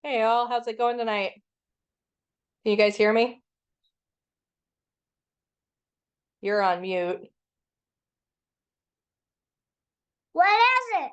Hey all, how's it going tonight? Can you guys hear me? You're on mute. What is it?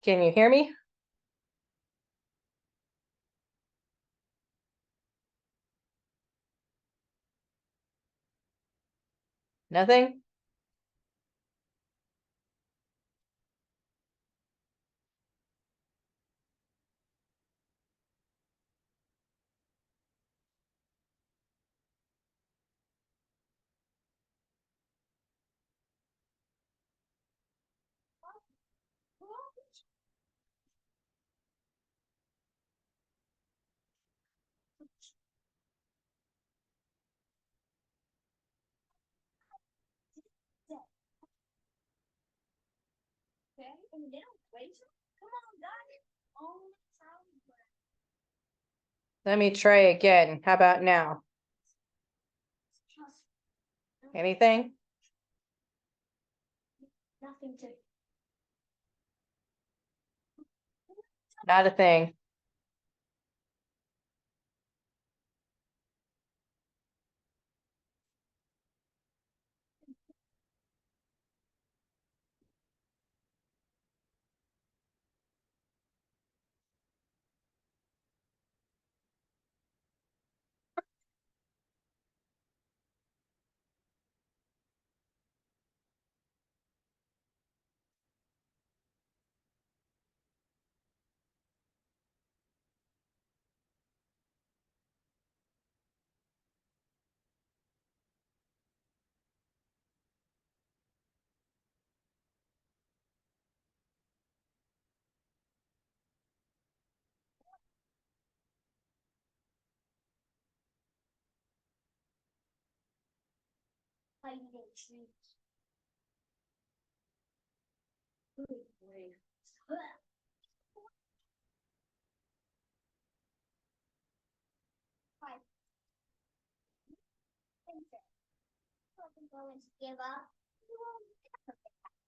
Can you hear me? Nothing? Let me try again. How about now? Anything? Nothing to. Not a thing. Going to give up. You will never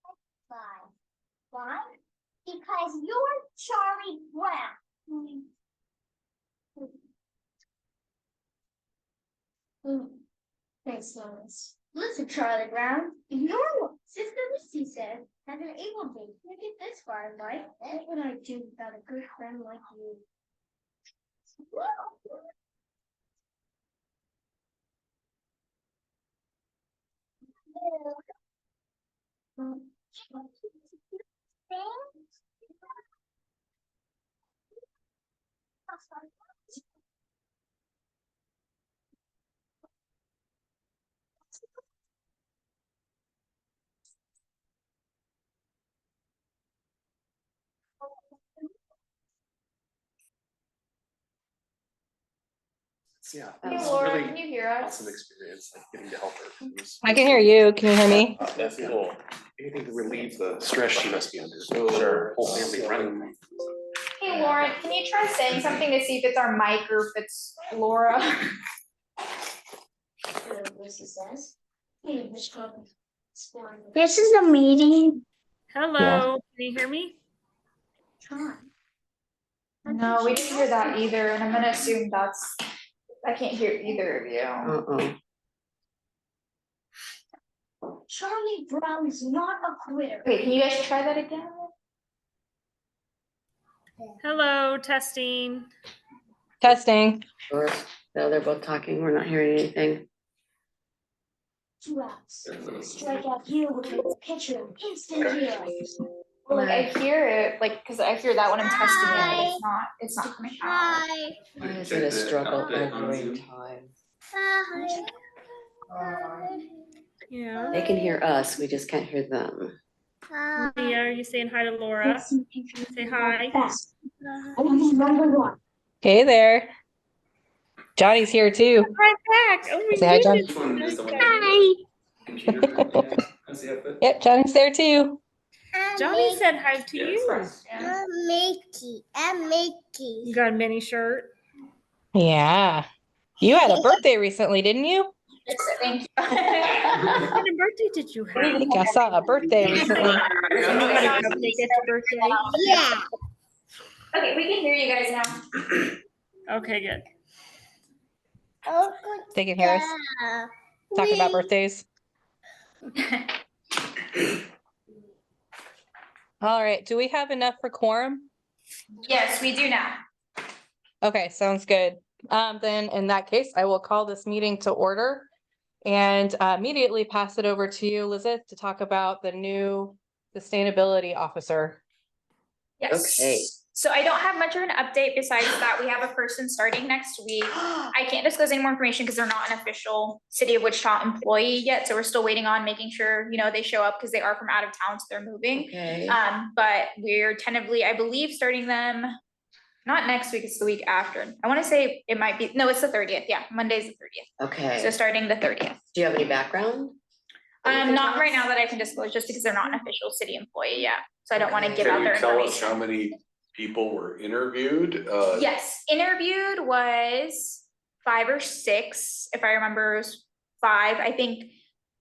get that. Why? Because you're Charlie Brown. Thanks, Lois. Listen, Charlie Brown. Your Sister Missy said that an able to get this far in life. What would I do without a good friend like you? Yeah, Hey, it's Laura, really can you hear us? awesome experience, like getting to help her. I can hear you. Can you hear me? That's cool. Anything to relieve the stress she must be under. Sure. Whole family running. Hey Lauren, can you try saying something to see if it's our mic or if it's Laura? This is a meeting. Hello, can you hear me? Try. No, we didn't hear that either, and I'm gonna assume I can't hear either of you. Charlie Brown's not a quitter. Okay, can you guys try that again? Hello, testing. Testing. Or, no, they're both talking. We're not hearing anything. 2 outs. Strike out here with its pitcher. Instant hero. Well, like I hear it, like, cause I hear that when I'm testing it, but it's not coming out. Why is it a struggle every time? Yeah. They can hear us, we just can't hear them. Leah, are you saying hi to Laura? Say hi. Fast. #1. Hey there. Johnny's here too. Right back. Oh my Say hi, John. goodness. Yep, Johnny's there too. Johnny said hi to you. I'm Mickey. You got a mini shirt. Yeah. You had a birthday recently, didn't you? Thank you. What kind of birthday did you I have? think I saw a birthday recently. Somebody cupcake at your birthday? Yeah. Okay, we can hear you guys now. Okay, good. They can hear us talking about birthdays. All right. Do we have enough for quorum? Yes, we do now. Okay, sounds good. Then in that case, I will call this meeting to order and immediately pass it over to you, Lizeth, to talk about the new sustainability officer. Yes. Okay. So I don't have much of an update besides that we have a person starting next week. I can't disclose any more information because they're not an official City of Wichita employee yet. So we're still waiting on making sure, they show up because they are from out of town, so they're moving. Okay. But we're tentatively, I believe, starting them, not next week, it's the week after. I want to say it might be, no, it's the 30th. Yeah, Monday's the 30th. So Okay. starting the 30th. Do you have any background? Not right now that I can disclose, just because they're not an official city employee yet. So I don't want to give out Can their you tell us information. how many people were interviewed? Yes, interviewed was 5 or 6, if I remember, it was 5. I think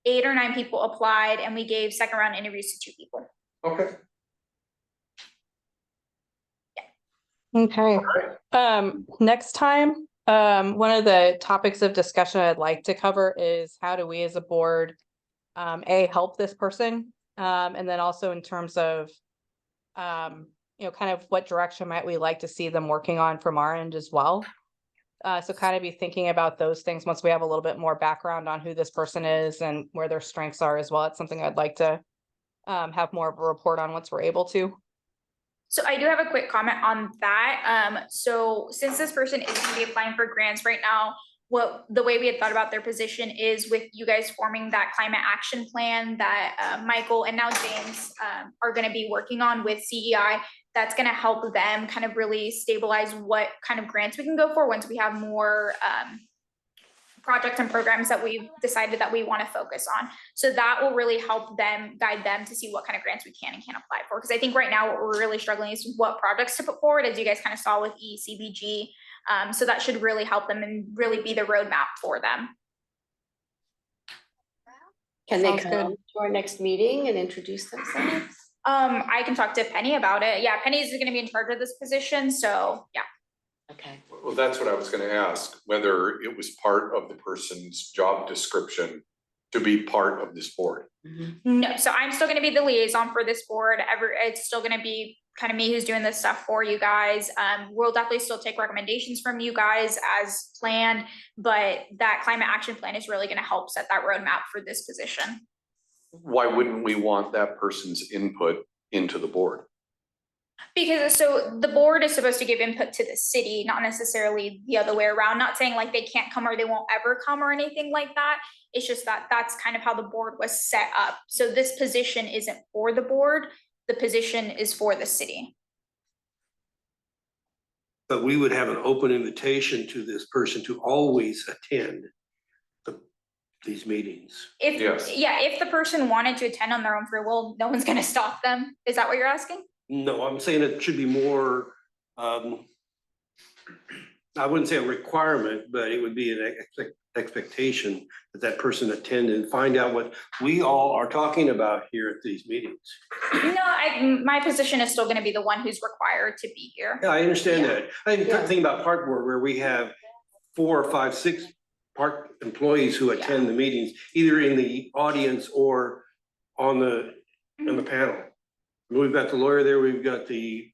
8 or 9 people applied, and we gave second round interviews to 2 people. Okay. Okay. Next time, one of the topics of discussion I'd like to cover is how do we as a board, help this person? And then also in terms of, kind of what direction might we like to see them working on from our end as well. So kind of be thinking about those things once we have a little bit more background on who this person is and where their strengths are as well. It's something I'd like to have more of a report on once we're able to. So I do have a quick comment on that. So since this person is going to be applying for grants right now, the way we had thought about their position is with you guys forming that climate action plan that Michael and now James are going to be working on with CEI. That's going to help them kind of really stabilize what kind of grants we can go for once we have more projects and programs that we've decided that we want to focus on. So that will really help them, guide them to see what kind of grants we can and can't apply for. Because I think right now what we're really struggling is what projects to put forward, as you guys kind of saw with ECBG. So that should really help them and really be the roadmap for them. Can they Sounds come good. to our next meeting and introduce themselves? I can talk to Penny about it. Yeah, Penny's going to be in charge of this position. So yeah. Okay. Well, that's what I was gonna ask, whether it was part of the person's job description to be part of this board. No, so I'm still going to be the liaison for this board. It's still going to be kind of me who's doing this stuff for you guys. We'll definitely still take recommendations from you guys as planned, but that climate action plan is really going to help set that roadmap for this position. Why wouldn't we want that person's input into the board? Because so the board is supposed to give input to the city, not necessarily the other way around. Not saying like they can't come or they won't ever come or anything like that. It's just that that's kind of how the board was set up. So this position isn't for the board. The position is for the city. But we would have an open invitation to this person to always attend these meetings. Yes. If the person wanted to attend on their own free will, no one's going to stop them. Is that what you're asking? No, I'm saying it should be more I wouldn't say a requirement, but it would be an expectation that that person attend and find out what we all are talking about here at these meetings. No, my position is still gonna be the one who's required to be here. Yeah, I understand Yeah. that. I think Yeah. think about park board where we have 4 or 5, 6 park employees who attend the meetings, either in the audience or on the panel. We've got the lawyer there, we've got the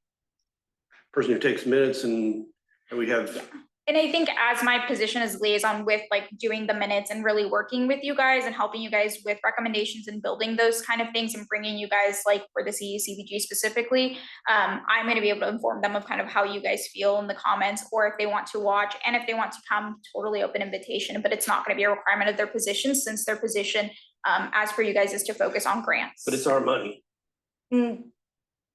person who takes minutes, and we have, And I think as my position as liaison with like doing the minutes and really working with you guys and helping you guys with recommendations and building those kind of things and bringing you guys like for the CECBG specifically, I'm going to be able to inform them of kind of how you guys feel in the comments, or if they want to watch and if they want to come, totally open invitation, but it's not going to be a requirement of their position, since their position, as for you guys, is to focus on grants. but it's our money.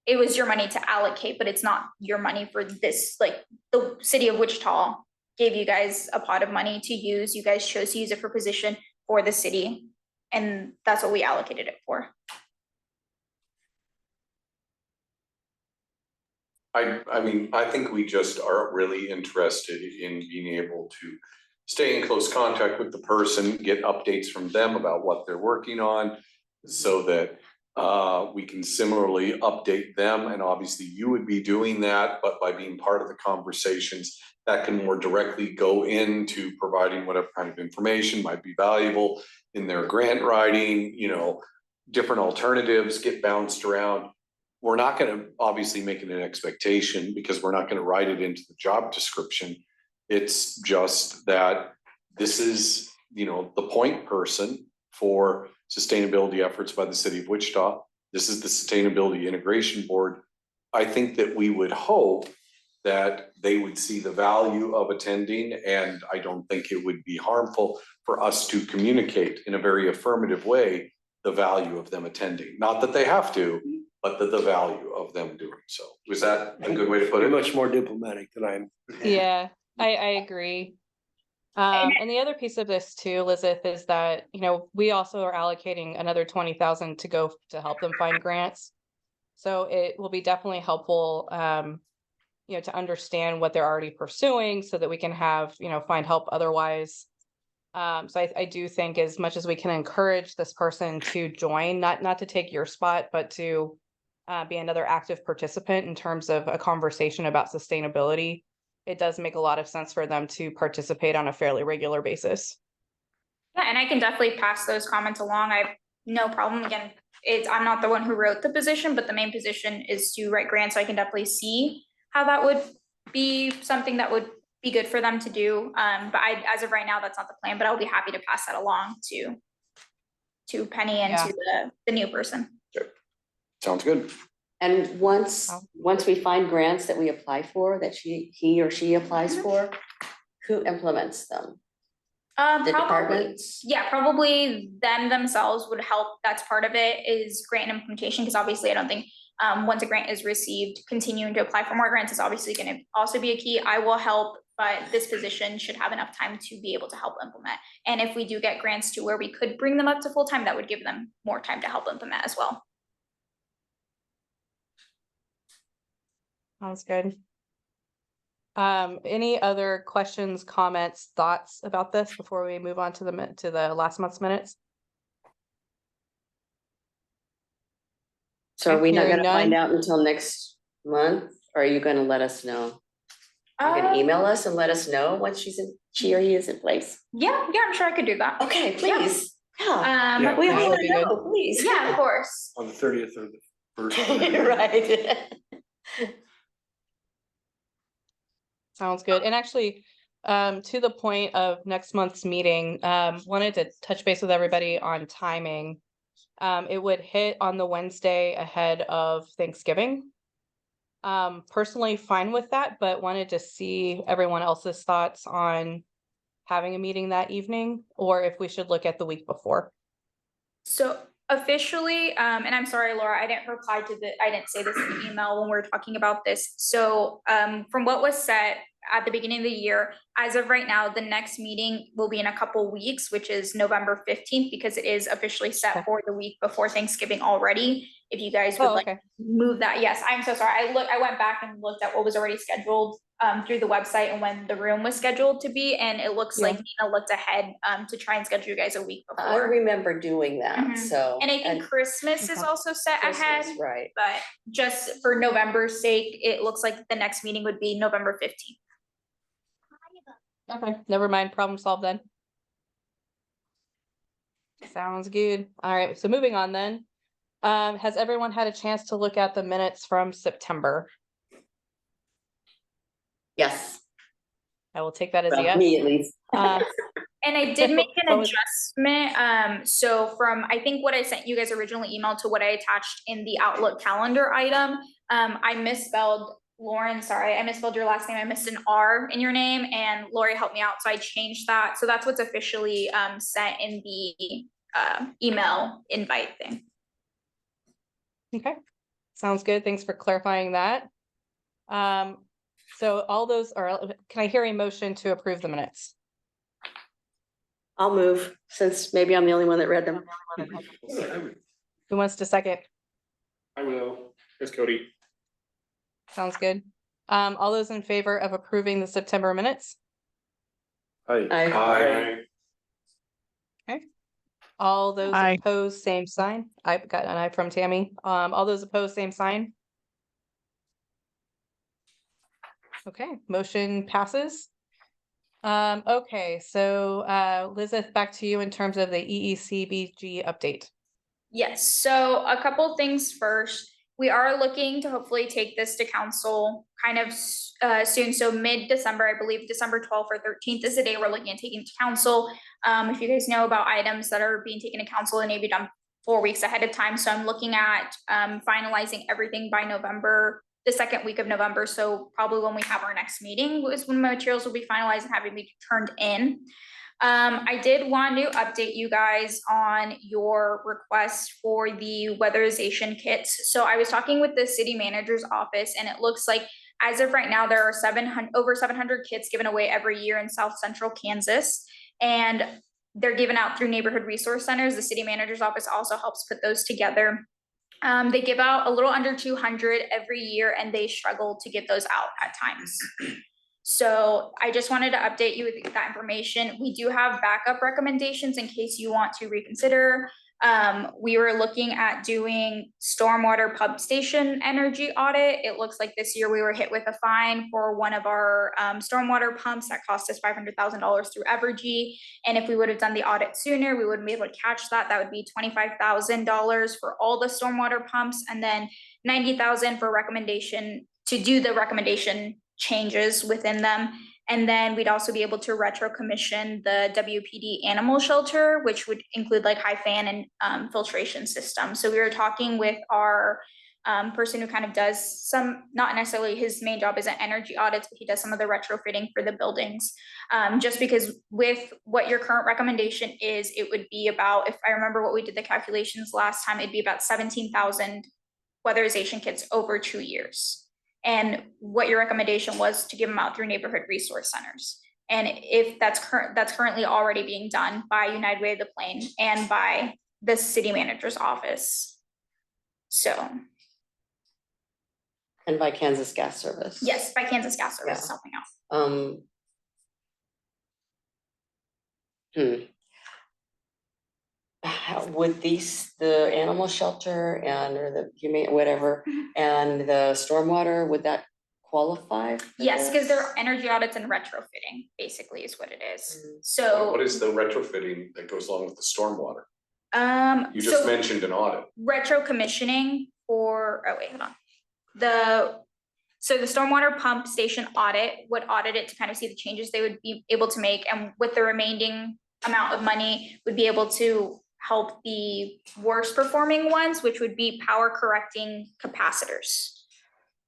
It was your money to allocate, but it's not your money for this, like the city of Wichita gave you guys a pot of money to use. You guys chose to use it for position for the city. And that's what we allocated it for. I mean, I think we just are really interested in being able to stay in close contact with the person, get updates from them about what they're working on, so that we can similarly update them. And obviously you would be doing that, but by being part of the conversations, that can more directly go into providing whatever kind of information might be valuable in their grant writing, you know, different alternatives get bounced around. We're not going to obviously make it an expectation, because we're not going to write it into the job description. It's just that this is, you know, the point person for sustainability efforts by the city of Wichita. This is the Sustainability Integration Board. I think that we would hope that they would see the value of attending, and I don't think it would be harmful for us to communicate in a very affirmative way the value of them attending. Not that they have to, but the value of them doing so. Was that a good way to put You're it? much more diplomatic than I am. Yeah, I agree. And the other piece of this too, Elizabeth, is that, you know, we also are allocating another 20,000 to go to help them find grants. So it will be definitely helpful, you know, to understand what they're already pursuing so that we can have, you know, find help otherwise. So I do think as much as we can encourage this person to join, not to take your spot, but to be another active participant in terms of a conversation about sustainability, it does make a lot of sense for them to participate on a fairly regular basis. Yeah, and I can definitely pass those comments along. I have no problem. Again, I'm not the one who wrote the position, but the main position is to write grants. So I can definitely see how that would be something that would be good for them to do. But as of right now, that's not the plan, but I'll be happy to pass that along to Penny and to the new person. Sounds good. And once we find grants that we apply for, that he or she applies for, who implements them? The departments? Yeah, probably them themselves would help. That's part of it, is grant implementation, because obviously I don't think once a grant is received, continuing to apply for more grants is obviously going to also be a key. I will help, but this position should have enough time to be able to help implement. And if we do get grants to where we could bring them up to full time, that would give them more time to help implement as well. Sounds good. Any other questions, comments, thoughts about this before we move on to the last month's minutes? So are we not Hearing gonna find none. out until next month, or are you gonna let us know? You can email us and let us know once she or he is in place. Yeah, I'm sure I could do that. Okay, please. Yeah, Yeah. we That would wanna be good. know, please. Yeah, of course. On the 30th or the 1st. Right. Sounds good. And actually, to the point of next month's meeting, wanted to touch base with everybody on timing. It would hit on the Wednesday ahead of Thanksgiving. Personally fine with that, but wanted to see everyone else's thoughts on having a meeting that evening, or if we should look at the week before. So officially, and I'm sorry, Laura, I didn't say this in the email when we were talking about this. So from what was said at the beginning of the year, as of right now, the next meeting will be in a couple weeks, which is November 15th, because it is officially set for the week before Thanksgiving already. If you guys would like to move that. Yes, I'm so sorry. I went back and looked at what was already scheduled through the website and when the room was scheduled to be, and it looks like Nina looked ahead to try and schedule you guys a week before. I remember doing that, Mhm. so. And I think Christmas is also set ahead, Christmas, right. but just for November's sake, it looks like the next meeting would be November 15th. Okay, never mind, problem solved then. Sounds good. All right, so moving on then. Has everyone had a chance to look at the minutes from September? Yes, I will take that as a well, yes. me at least. And I did make an What was- adjustment, so from, I think what I sent you guys originally emailed to what I attached in the Outlook calendar item, I misspelled Lauren, sorry, I misspelled your last name, I missed an R in your name, and Lori helped me out, so I changed that, so that's what's officially, sent in the, email invite thing. Okay, sounds good. Thanks for clarifying that. So all those are, can I hear a motion to approve the minutes? I'll move, since maybe I'm the only one that read them. Who wants to second? I will. Here's Cody. Sounds good. All those in favor of approving the September minutes? Aye. All those Aye. opposed, same sign. I've got an eye from Tammy. All those opposed, same sign. Okay, motion passes. Okay, so Lizeth, back to you in terms of the EECBG update. Yes, so a couple things first. We are looking to hopefully take this to council kind of soon. So mid-December, I believe December 12th or 13th is the day we're looking at taking to council. If you guys know about items that are being taken to council, it may be done 4 weeks ahead of time. So I'm looking at finalizing everything by November, the second week of November. So probably when we have our next meeting is when materials will be finalized and having be turned in. I did want to update you guys on your request for the weatherization kits. So I was talking with the city manager's office, and it looks like as of right now, there are over 700 kits given away every year in South Central Kansas. And they're given out through neighborhood resource centers. The city manager's office also helps put those together. They give out a little under 200 every year, and they struggle to get those out at times. So I just wanted to update you with that information. We do have backup recommendations in case you want to reconsider. We were looking at doing stormwater pump station energy audit. It looks like this year we were hit with a fine for one of our stormwater pumps that cost us $500,000 through Evergy. And if we would have done the audit sooner, we wouldn't be able to catch that. That would be $25,000 for all the stormwater pumps, and then $90,000 for recommendation to do the recommendation changes within them. And then we'd also be able to retro commission the WPD animal shelter, which would include like high fan and filtration system. So we were talking with our person who kind of does some, not necessarily his main job isn't energy audits, but he does some of the retrofitting for the buildings. Just because with what your current recommendation is, it would be about, if I remember what we did the calculations last time, it'd be about 17,000 weatherization kits over 2 years. And what your recommendation was to give them out through neighborhood resource centers. And if that's currently already being done by United Way of the Plain and by the city manager's office. So. And by Kansas Gas Service. Yes, by Kansas Gas Service is helping out. Would the animal shelter or the humane, whatever, and the stormwater, would that qualify? Yes, because they're energy audits and retrofitting, basically is what it is. So. What is the retrofitting that goes along with the stormwater? You so just mentioned an audit. retro commissioning for, oh wait, hold on. So the stormwater pump station audit would audit it to kind of see the changes they would be able to make, and with the remaining amount of money would be able to help the worst performing ones, which would be power correcting capacitors.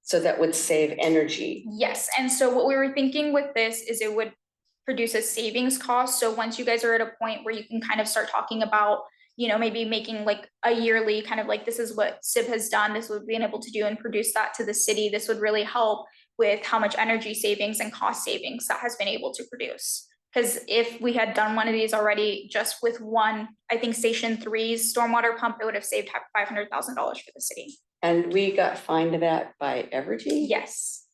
So that would save energy. Yes, and so what we were thinking with this is it would produce a savings cost. So once you guys are at a point where you can kind of start talking about, you know, maybe making like a yearly kind of like, this is what SIB has done, this would be able to do and produce that to the city. This would really help with how much energy savings and cost savings that has been able to produce. Because if we had done one of these already just with one, I think Station 3's stormwater pump, it would have saved $500,000 for the city. And we got fined that by Evergy? Yes.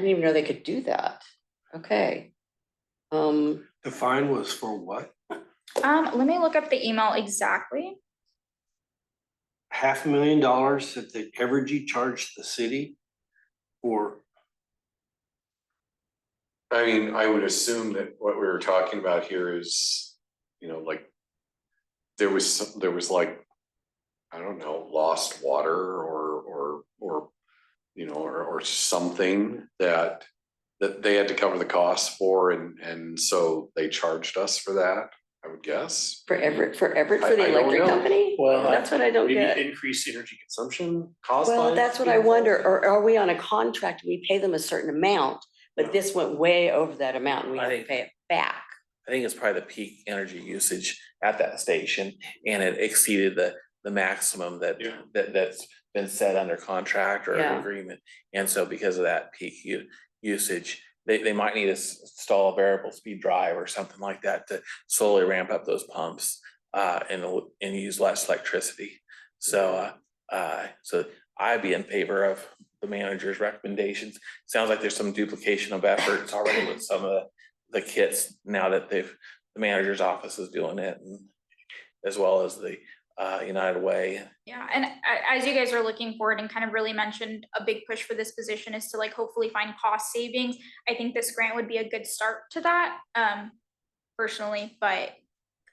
I didn't even know they could do that. Okay. The fine was for what? Let me look up the email exactly. $500,000 that the Evergy charged the city for. I mean, I would assume that what we were talking about here is, you know, like. There was like, I don't know, lost water or, you know, or something that they had to cover the costs for, and so they charged us for that, I would guess. For Everett, for I the don't electric know. company? Well, That's what I don't maybe get. increased energy consumption caused by. Well, that's what I wonder, or are we on a contract, we pay them a certain amount, but No. this went way over that amount and we I have to think- pay it back. I think it's probably the peak energy usage at that station, and it exceeded the maximum Yeah. that's been set under contract or Yeah. agreement. And so because of that peak usage, they might need to install a variable speed drive or something like that to slowly ramp up those pumps and use less electricity. So so I'd be in favor of the manager's recommendations. Sounds like there's some duplication of efforts already with some of the kits now that the manager's office is doing it, and as well as the United Way. Yeah, and as you guys are looking forward and kind of really mentioned, a big push for this position is to like hopefully find cost savings. I think this grant would be a good start to that, personally, but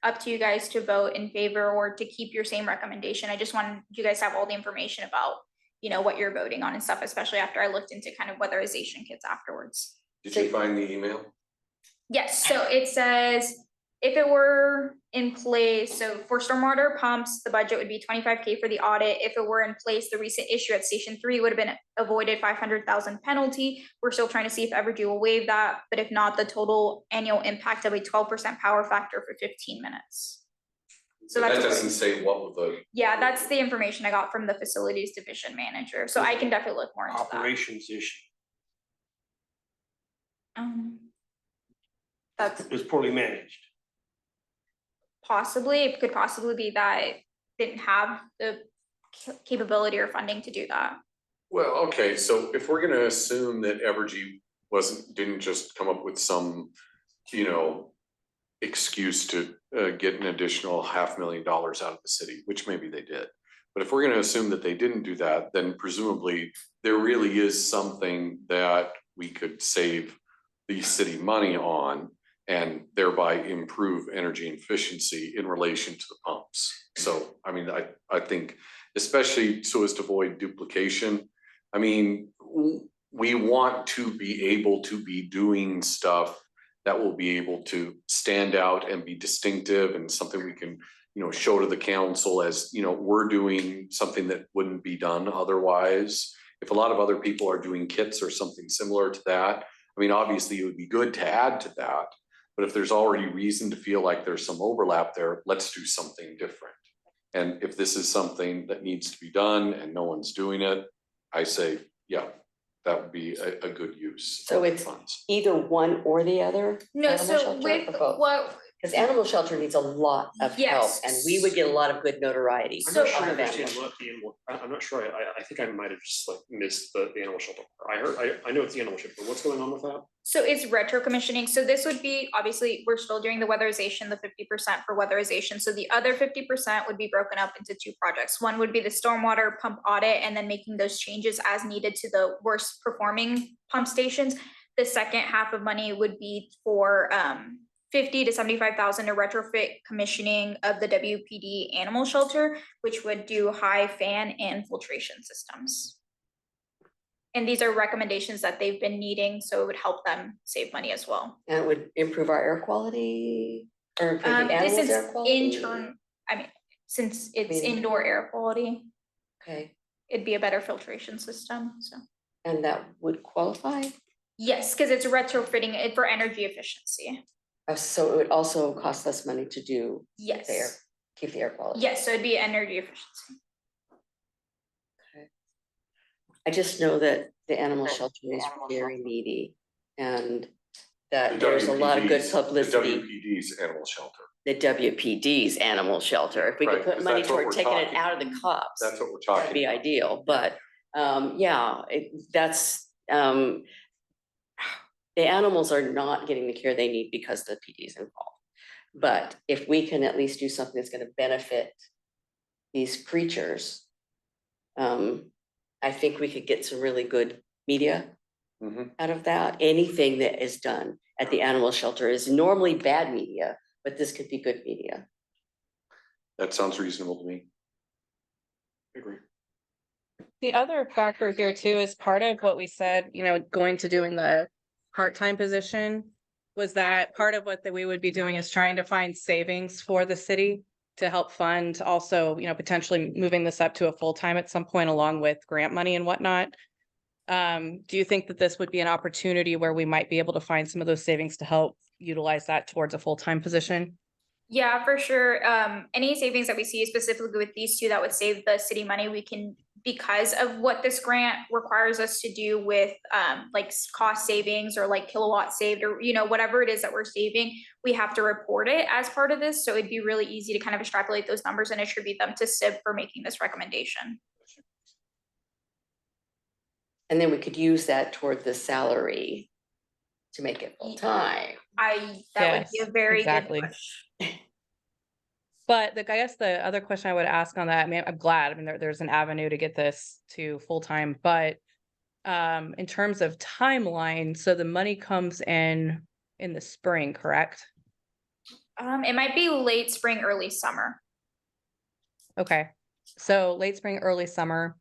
up to you guys to vote in favor or to keep your same recommendation. I just wanted you guys to have all the information about, you know, what you're voting on and stuff, especially after I looked into kind of weatherization kits afterwards. Did you find the email? Yes, so it says, if it were in place, so for stormwater pumps, the budget would be 25K for the audit. If it were in place, the recent issue at Station 3 would have been avoided 500,000 penalty. We're still trying to see if Evergy will waive that, but if not, the total annual impact of a 12% power factor for 15 minutes. So That that's, doesn't say what the. yeah, that's the information I got from the facilities division manager. So I can definitely look more into that. Operations issue. That's It was poorly managed. possibly, it could possibly be that it didn't have the capability or funding to do that. Well, okay, so if we're gonna assume that Evergy didn't just come up with some, you know, excuse to get an additional $500,000 out of the city, which maybe they did. But if we're gonna assume that they didn't do that, then presumably there really is something that we could save the city money on and thereby improve energy efficiency in relation to the pumps. So, I mean, I think, especially so as to avoid duplication, I mean, we want to be able to be doing stuff that will be able to stand out and be distinctive and something we can, you know, show to the council as, you know, we're doing something that wouldn't be done otherwise. If a lot of other people are doing kits or something similar to that, I mean, obviously it would be good to add to that. But if there's already reason to feel like there's some overlap there, let's do something different. And if this is something that needs to be done and no one's doing it, I say, yeah, that would be a good use. So of the it's funds. either one or the other? No, Animal so shelter with or both? what, Because animal shelter needs a lot of help Yes. and we would get a lot of good notoriety. I'm So- not sure I out of understand animal. what the animal, I'm not sure, I think I might have just like missed the animal shelter. I know it's the animal shelter, but what's going on with that? so it's retro commissioning. So this would be, obviously, we're still doing the weatherization, the 50% for weatherization. So the other 50% would be broken up into two projects. One would be the stormwater pump audit and then making those changes as needed to the worst performing pump stations. The second half of money would be for 50 to 75,000 to retrofit commissioning of the WPD animal shelter, which would do high fan and filtration systems. And these are recommendations that they've been needing, so it would help them save money as well. And it would improve our air quality or improve the This animals' is air quality? since it's Meaning- indoor air quality, Okay, it'd be a better filtration system, so. and that would qualify? Yes, because it's retrofitting it for energy efficiency. So it would also cost less money to do Yes. the air, keep the air quality? Yes, so it'd be energy efficiency. I just know that the animal shelter is very needy and that The there's a lot of good WPD's publicity. The WPD's animal shelter. The WPD's animal shelter, if we could Right, put 'cause money that's what toward we're taking it talking out of the cops, That's what we're that'd talking be about. ideal, but, yeah, that's, the animals are not getting the care they need because the PD is involved. But if we can at least do something that's gonna benefit these creatures, I think we could get some really good media out of that. Anything that is done at the animal shelter is normally bad media, but this could be good media. That sounds reasonable to me. I agree. The other factor here too is part of what we said, you know, going to doing the part-time position was that part of what that we would be doing is trying to find savings for the city to help fund also, you know, potentially moving this up to a full-time at some point along with grant money and whatnot. Do you think that this would be an opportunity where we might be able to find some of those savings to help utilize that towards a full-time position? Yeah, for sure. Any savings that we see specifically with these two that would save the city money, we can, because of what this grant requires us to do with like cost savings or like kilowatt saved or, you know, whatever it is that we're saving, we have to report it as part of this. So it'd be really easy to kind of extrapolate those numbers and attribute them to CIB for making this recommendation. And then we could use that toward the salary to make it full-time. That would be a very exactly. good push. But I guess the other question I would ask on that, I mean, I'm glad, I mean, there's an avenue to get this to full-time, but in terms of timeline, so the money comes in the spring, correct? It might be late spring, early summer. Okay, so late spring, early summer.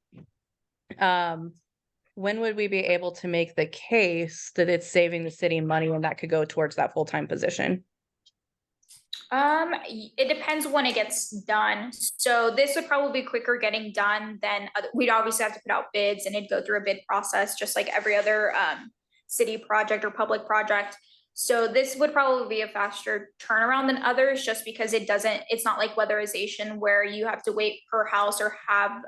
When would we be able to make the case that it's saving the city money and that could go towards that full-time position? It depends when it gets done. So this would probably be quicker getting done than we'd obviously have to put out bids and it'd go through a bid process, just like every other city project or public project. So this would probably be a faster turnaround than others, just because it's not like weatherization where you have to wait per house or have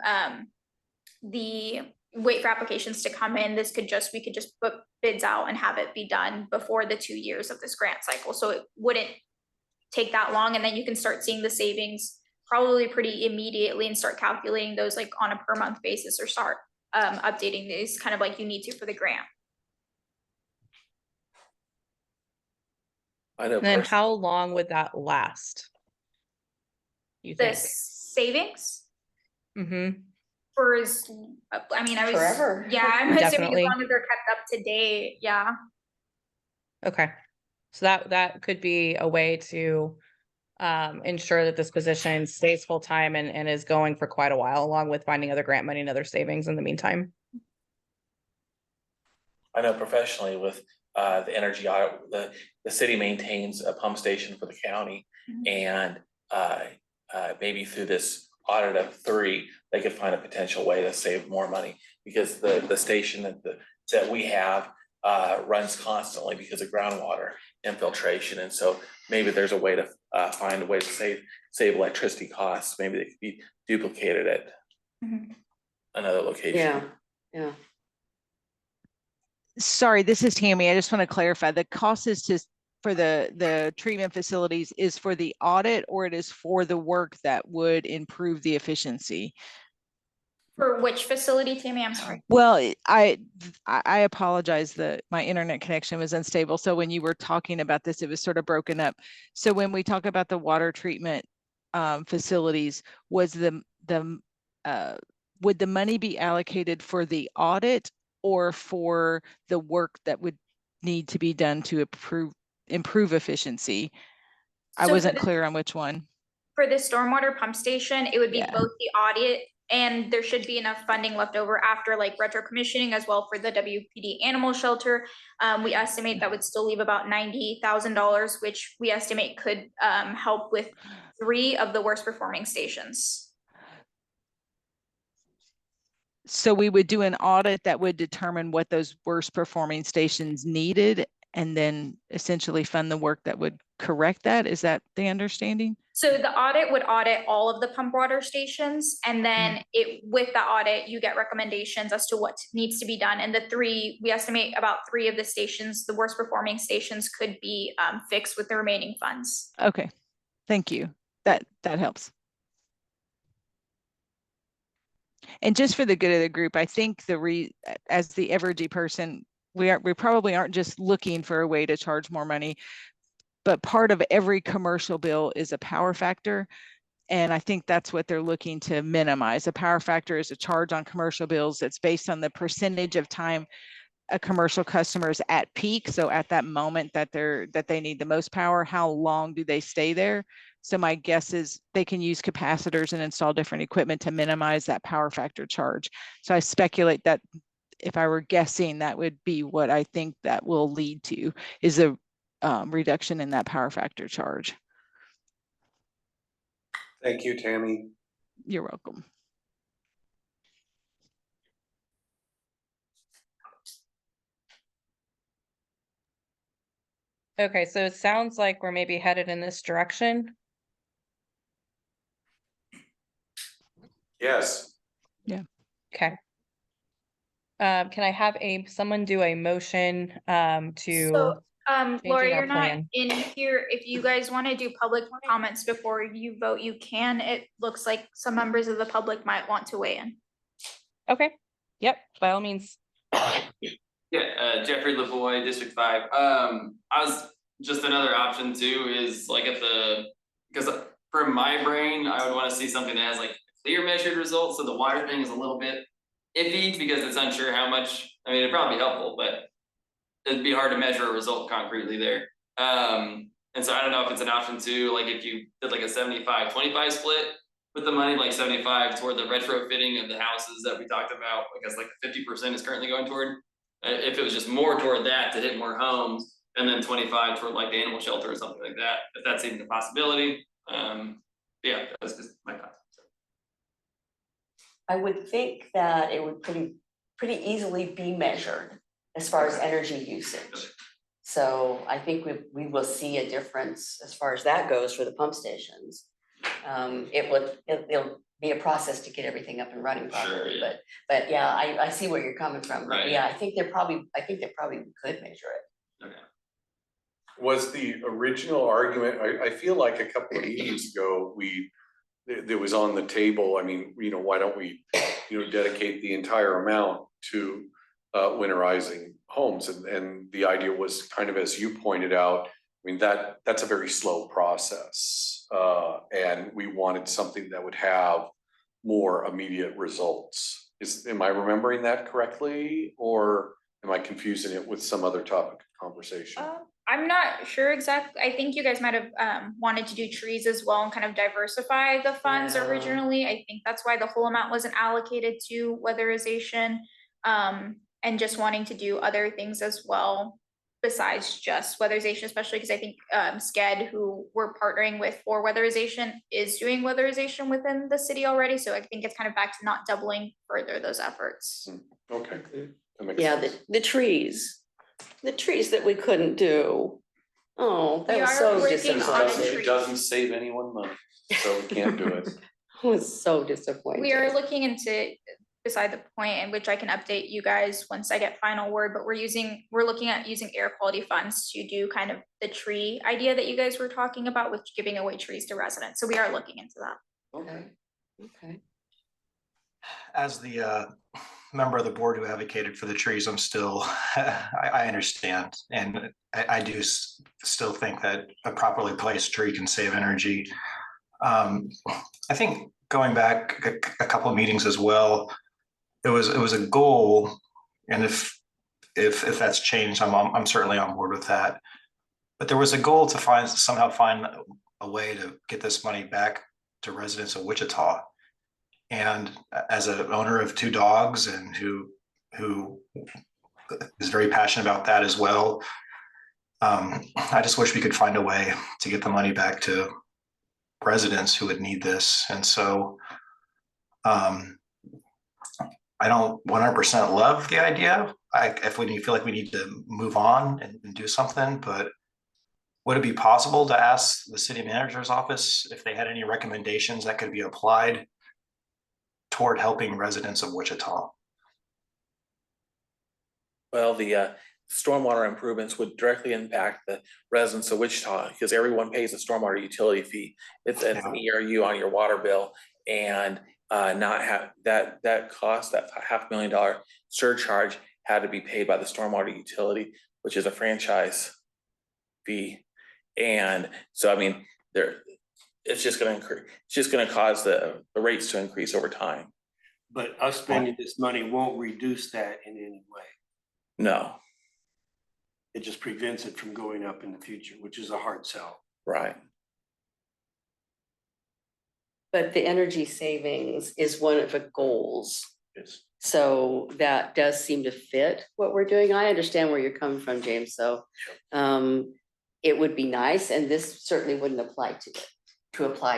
wait for applications to come in. We could just put bids out and have it be done before the 2 years of this grant cycle. So it wouldn't take that long, and then you can start seeing the savings probably pretty immediately and start calculating those like on a per month basis, or start updating these kind of like you need to for the grant. I know. And how long would that last? You think? The savings Mm-hmm. Forever. Yeah, I'm assuming as Definitely. long as they're kept up to date. Yeah. Okay, so that could be a way to ensure that this position stays full-time and is going for quite a while, along with finding other grant money and other savings in the meantime. I know professionally with the energy audit, the city maintains a pump station for the county, and maybe through this audit of 3, they could find a potential way to save more money, because the station that we have runs constantly because of groundwater infiltration, and so maybe there's a way to find a way to save electricity costs. Maybe they could be duplicated at another location. Yeah. Sorry, this is Tammy. I just want to clarify. The cost is just for the treatment facilities is for the audit, or it is for the work that would improve the efficiency? For which facility, Tammy? I'm sorry. Well, I apologize that my internet connection was unstable. So when you were talking about this, it was sort of broken up. So when we talk about the water treatment facilities, was would the money be allocated for the audit or for the work that would need to be done to improve efficiency? I wasn't clear on which one. For the stormwater pump station, it would be both the audit, and there should be enough funding left over after like retro commissioning as well for the WPD animal shelter. We estimate that would still leave about $90,000, which we estimate could help with 3 of the worst performing stations. So we would do an audit that would determine what those worst performing stations needed, and then essentially fund the work that would correct that. Is that the understanding? So the audit would audit all of the pump water stations, and then with the audit, you get recommendations as to what needs to be done. And we estimate about 3 of the stations, the worst performing stations, could be fixed with the remaining funds. Okay, thank you. That helps. And just for the good of the group, I think as the Evergy person, we probably aren't just looking for a way to charge more money, but part of every commercial bill is a power factor. And I think that's what they're looking to minimize. A power factor is a charge on commercial bills that's based on the percentage of time a commercial customer is at peak. So at that moment that they need the most power, how long do they stay there? So my guess is they can use capacitors and install different equipment to minimize that power factor charge. So I speculate that if I were guessing, that would be what I think that will lead to, is a reduction in that power factor charge. Thank you, Tammy. You're welcome. Okay, so it sounds like we're maybe headed in this direction. Yes. Okay. Can I have someone do a motion to So, Laura, changing our you're not plan? in here. If you guys want to do public comments before you vote, you can. It looks like some members of the public might want to weigh in. Okay, yep, by all means. Yeah, Jeffrey Lavoie, District 5. I was just another option too, is like because for my brain, I would want to see something that has like clear measured results. So the water thing is a little bit iffy because it's unsure how much. I mean, it'd probably be helpful, but it'd be hard to measure a result concretely there. And so I don't know if it's an option too, like if you did like a 75-25 split with the money, like 75 toward the retrofitting of the houses that we talked about, I guess like 50% is currently going toward. If it was just more toward that to hit more homes, and then 25 toward like the animal shelter or something like that, if that's even a possibility. Yeah, that's just my thoughts. I would think that it would pretty easily be measured as far as energy usage. So I think we will see a difference as far as that goes for the pump stations. It'll be a process to get everything up and running properly, Sure, yeah. but yeah, I see where you're coming from. Right. Yeah, I think they probably could measure it. Okay. Was the original argument, I feel like a couple of meetings ago, there was on the table, I mean, why don't we, dedicate the entire amount to winterizing homes? And the idea was kind of, as you pointed out, I mean, that's a very slow process. And we wanted something that would have more immediate results. Am I remembering that correctly? Or am I confusing it with some other topic of conversation? I'm not sure exactly. I think you guys might have wanted to do trees as well and kind of diversify the funds originally. I think that's why the whole amount wasn't allocated to weatherization, and just wanting to do other things as well besides just weatherization, especially because I think SCED, who we're partnering with for weatherization, is doing weatherization within the city already. So I think it's kind of back to not doubling further those efforts. Okay, that makes Yeah, sense. the trees that we couldn't do. Oh, that We was are so working on a disappointing. It doesn't save anyone money, so we can't do it. It was so disappointing. We are looking into, beside the point in which I can update you guys once I get final word, but we're looking at using air quality funds to do kind of the tree idea that you guys were talking about with giving away trees to residents. So we are looking into that. Okay. As the member of the board who advocated for the trees, I'm still, I understand. And I do still think that a properly placed tree can save energy. I think going back a couple of meetings as well, it was a goal. And if that's changed, I'm certainly on board with that. But there was a goal to somehow find a way to get this money back to residents of Wichita. And as an owner of 2 dogs and who is very passionate about that as well, I just wish we could find a way to get the money back to residents who would need this. And so I don't 100% love the idea. If we feel like we need to move on and do something, but would it be possible to ask the city manager's office if they had any recommendations that could be applied toward helping residents of Wichita? Well, the stormwater improvements would directly impact the residents of Wichita because everyone pays a stormwater utility fee. It's an ERU on your water bill, and not have that cost, that $500,000 surcharge, had to be paid by the stormwater utility, which is a franchise fee. And so, I mean, it's just gonna increase, it's just gonna cause the rates to increase over time. But us spending this money won't reduce that in any way. No, It just prevents it from going up in the future, which is a hard sell. right. But the energy savings is one of the goals. Yes. So that does seem to fit what we're doing. I understand where you're coming from, James, so it would be nice, and this certainly wouldn't apply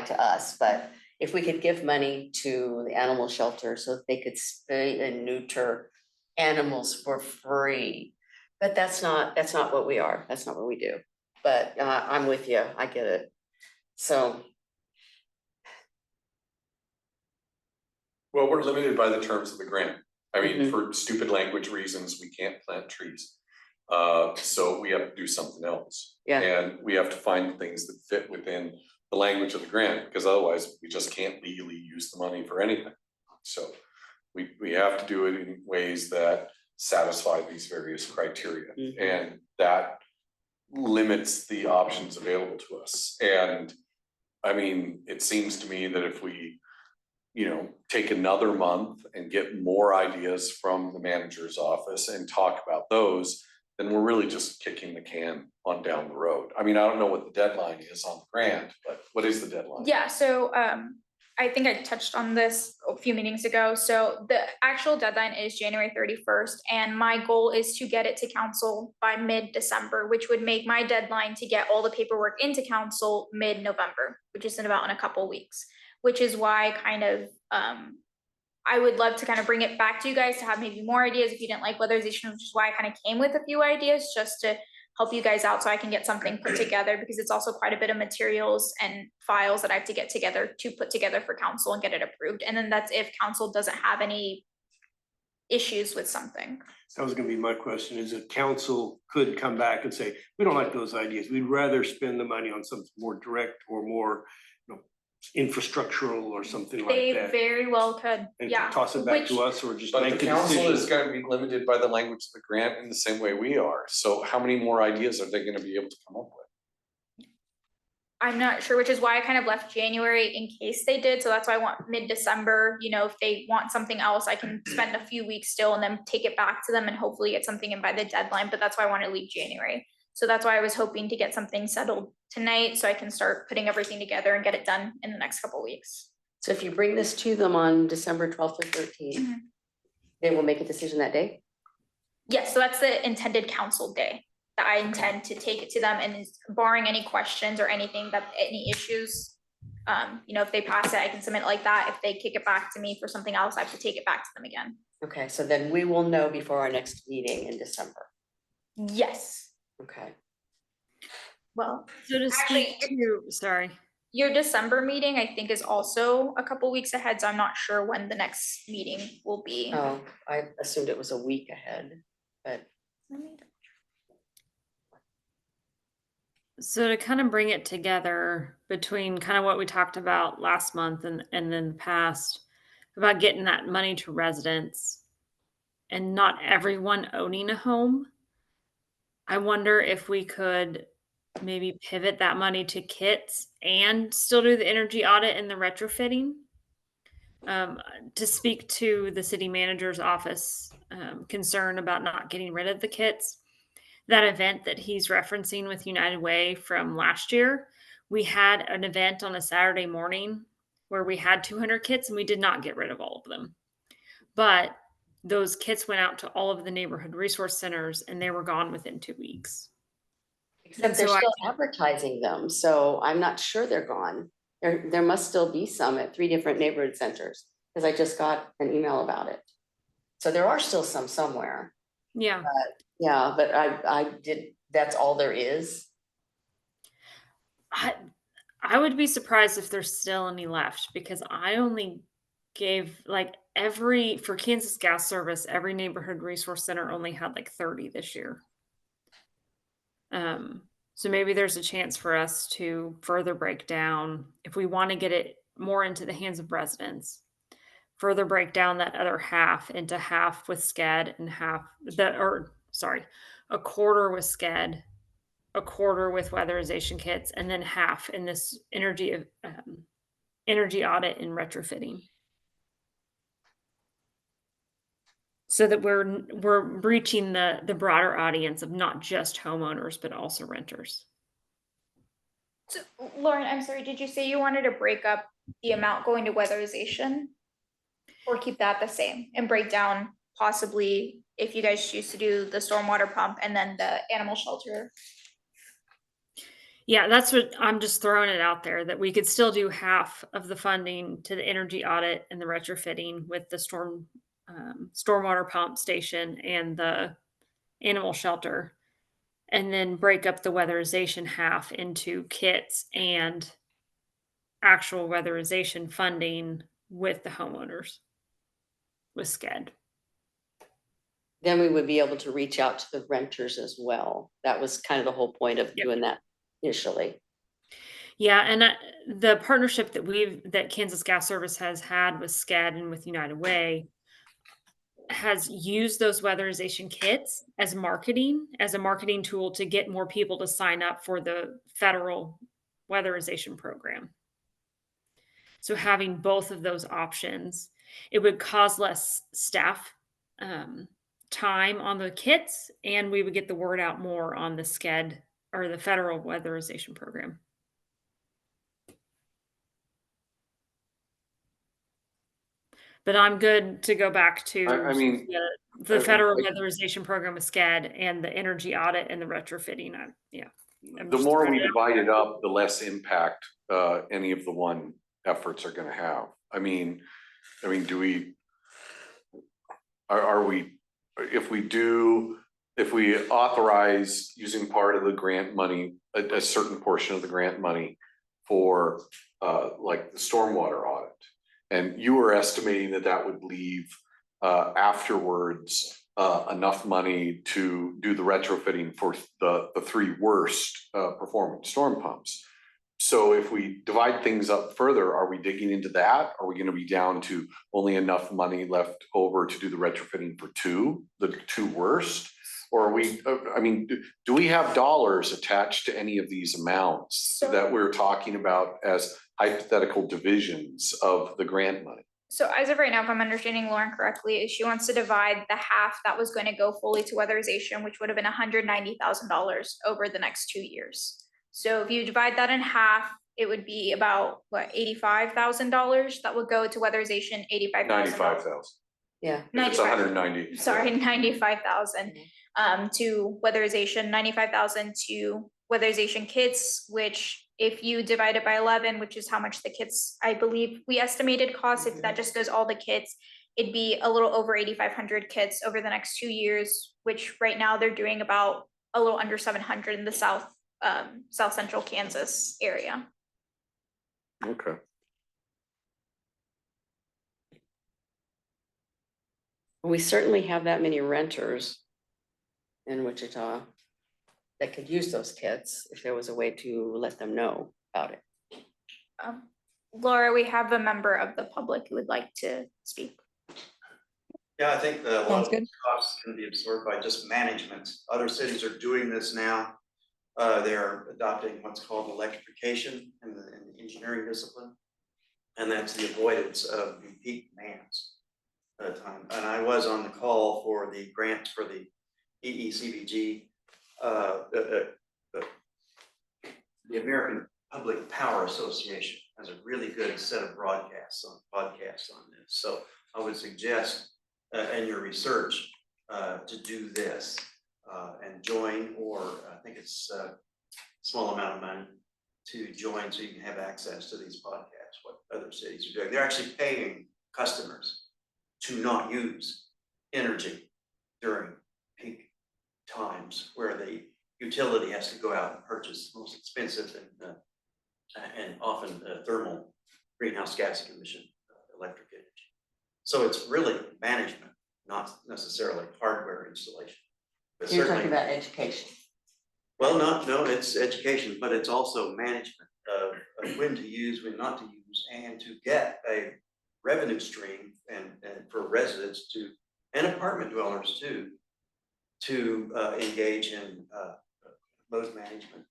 to us, but if we could give money to the animal shelter so that they could spay and neuter animals for free. But that's not what we are. That's not what we do. But I'm with you. I get it. So. Well, we're limited by the terms of the grant. I mean, Mhm. for stupid language reasons, we can't plant trees. So we have to do something else. Yeah. And we have to find things that fit within the language of the grant, because otherwise we just can't legally use the money for anything. So we have to do it in ways that satisfy these various criteria. Mhm. And that limits the options available to us. And I mean, it seems to me that if we, take another month and get more ideas from the manager's office and talk about those, then we're really just kicking the can on down the road. I mean, I don't know what the deadline is on the grant, but what is the deadline? Yeah, so I think I touched on this a few meetings ago. So the actual deadline is January 31st, and my goal is to get it to council by mid-December, which would make my deadline to get all the paperwork into council mid-November, which is in a couple weeks, which is why kind of I would love to kind of bring it back to you guys to have maybe more ideas if you didn't like weatherization, which is why I kind of came with a few ideas just to help you guys out so I can get something put together, because it's also quite a bit of materials and files that I have to get together to put together for council and get it approved. And then that's if council doesn't have any issues with something. That was gonna be my question, is that council could come back and say, we don't like those ideas. We'd rather spend the money on something more direct or more, infrastructural or something like They that. very well could, And yeah. toss it back Which- to us or just But make the the council is decision. gonna be limited by the language of the grant in the same way we are. So how many more ideas are they gonna be able to come up with? I'm not sure, which is why I kind of left January in case they did. So that's why I want mid-December, if they want something else, I can spend a few weeks still and then take it back to them and hopefully get something in by the deadline. But that's why I want to leave January. So that's why I was hoping to get something settled tonight so I can start putting everything together and get it done in the next couple weeks. So if you bring this to them on December 12th or 13th, Mhm. they will make a decision that day? Yes, so that's the intended council day that I intend to take it to them, and barring any questions or anything any issues. If they pass it, I can submit it like that. If they kick it back to me for something else, I have to take it back to them again. Okay, so then we will know before our next meeting in December. Yes, Okay. well, So to Actually, speak to, sorry. your December meeting, I think, is also a couple weeks ahead, so I'm not sure when the next meeting will be. Oh, I assumed it was a week ahead, but So to kind of bring it together between kind of what we talked about last month and then the past about getting that money to residents and not everyone owning a home. I wonder if we could maybe pivot that money to kits and still do the energy audit and the retrofitting. To speak to the city manager's office concern about not getting rid of the kits, that event that he's referencing with United Way from last year, we had an event on a Saturday morning where we had 200 kits and we did not get rid of all of them. But those kits went out to all of the neighborhood resource centers and they were gone within 2 weeks. except they're still advertising them, so I'm not sure they're gone. There must still be some at 3 different neighborhood centers, because I just got an email about it. So there are still some somewhere. Yeah. Yeah, but that's all there is. I would be surprised if there's still any left because I only gave for Kansas Gas Service, every neighborhood resource center only had 30 this year. So maybe there's a chance for us to further break down if we want to get it more into the hands of residents further break down that other half into half with SCED and a quarter with SCED, a quarter with weatherization kits, and then half in this energy audit and retrofitting. So that we're reaching the broader audience of not just homeowners, but also renters. So, Lauren, I'm sorry, did you say you wanted to break up the amount going to weatherization? Or keep that the same and break down possibly if you guys choose to do the stormwater pump and then the animal shelter? Yeah, that's what I'm just throwing it out there, that we could still do half of the funding to the energy audit and the retrofitting with the stormwater pump station and the animal shelter, and then break up the weatherization half into kits and actual weatherization funding with the homeowners with SCED. Then we would be able to reach out to the renters as well. That was kind of the whole point of doing that initially. Yeah, and the partnership that Kansas Gas Service has had with SCED and with United Way has used those weatherization kits as a marketing tool to get more people to sign up for the federal weatherization program. So having both of those options, it would cause less staff time on the kits, and we would get the word out more on the SCED or the federal weatherization program. But I'm good to go back to the federal weatherization program with SCED and the energy audit and the retrofitting. The more we divide it up, the less impact any of the one efforts are gonna have. I mean, if we authorize using part of the grant money, a certain portion of the grant money for like the stormwater audit, and you were estimating that would leave afterwards enough money to do the retrofitting for the three worst performing storm pumps. So if we divide things up further, are we digging into that? Are we gonna be down to only enough money left over to do the retrofitting for the two worst? Or are we, do we have dollars attached to any of these amounts that we're talking about as hypothetical divisions of the grant money? So as of right now, if I'm understanding Lauren correctly, she wants to divide the half that was going to go fully to weatherization, which would have been $190,000 over the next 2 years. So if you divide that in half, it would be about what, $85,000 that would go to weatherization, $85,000. 95,000. Yeah. It's 190. Sorry, 95,000 to weatherization, 95,000 to weatherization kits, which if you divide it by 11, which is how much the kits, I believe we estimated cost, if that just goes all the kits, it'd be a little over 8,500 kits over the next 2 years, which right now they're doing about a little under 700 in the south central Kansas area. Okay. We certainly have that many renters in Wichita that could use those kits if there was a way to let them know about it. Laura, we have a member of the public who would like to speak. Yeah, I think a lot of good. costs can be absorbed by just management. Other cities are doing this now. They're adopting what's called electrification in the engineering discipline. And that's the avoidance of the peak demands at a time. And I was on the call for the grant for the EECBG, the American Public Power Association has a really good set of podcasts on this. So I would suggest in your research to do this and join, or I think it's a small amount of money to join so you can have access to these podcasts, what other cities are doing. They're actually paying customers to not use energy during peak times where the utility has to go out and purchase the most expensive and often thermal greenhouse gas emission electric energy. So it's really management, not necessarily hardware installation. But You're certainly, talking about education. well, no, it's education, but it's also management of when to use, when not to use, and to get a revenue stream and for residents to, and apartment dwellers too, to engage in load management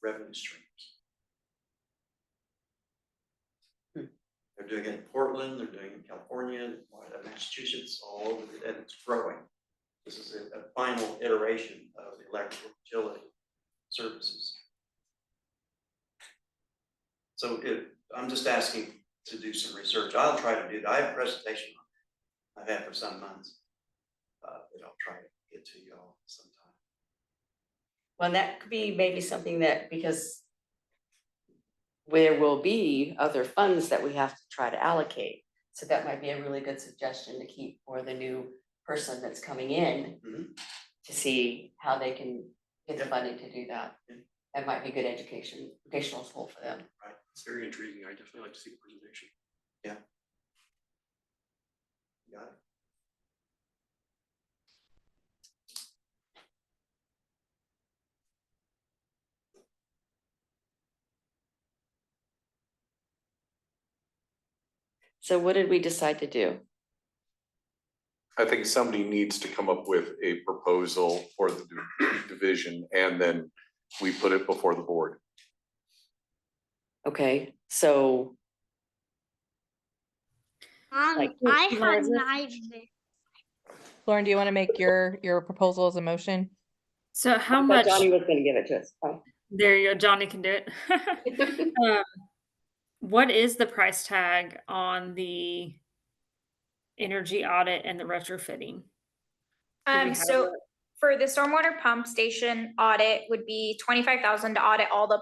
revenue streams. They're doing it in Portland, they're doing it in California, Massachusetts, all over, and it's growing. This is a final iteration of the electrical utility services. So I'm just asking to do some research. I'll try to do that. I have a presentation on it I've had for some months. That I'll try to get to y'all sometime. Well, that could be maybe something that, because there will be other funds that we have to try to allocate. So that might be a really good suggestion to keep for the new person that's coming in to see how they can get the funding to do that. That might be good educational tool for them. Right, it's very intriguing. I definitely like to see the presentation. Yeah. Got it. So what did we decide to do? I think somebody needs to come up with a proposal for the division, and then we put it before the board. Okay, so like, I had Melissa? an idea. Lauren, do you want to make your proposal as a motion? So how but much, Johnny was gonna give it to us. Oh. there you go, Johnny can do it. What is the price tag on the energy audit and the retrofitting? Do we have So a- for the stormwater pump station audit would be 25,000 to audit all the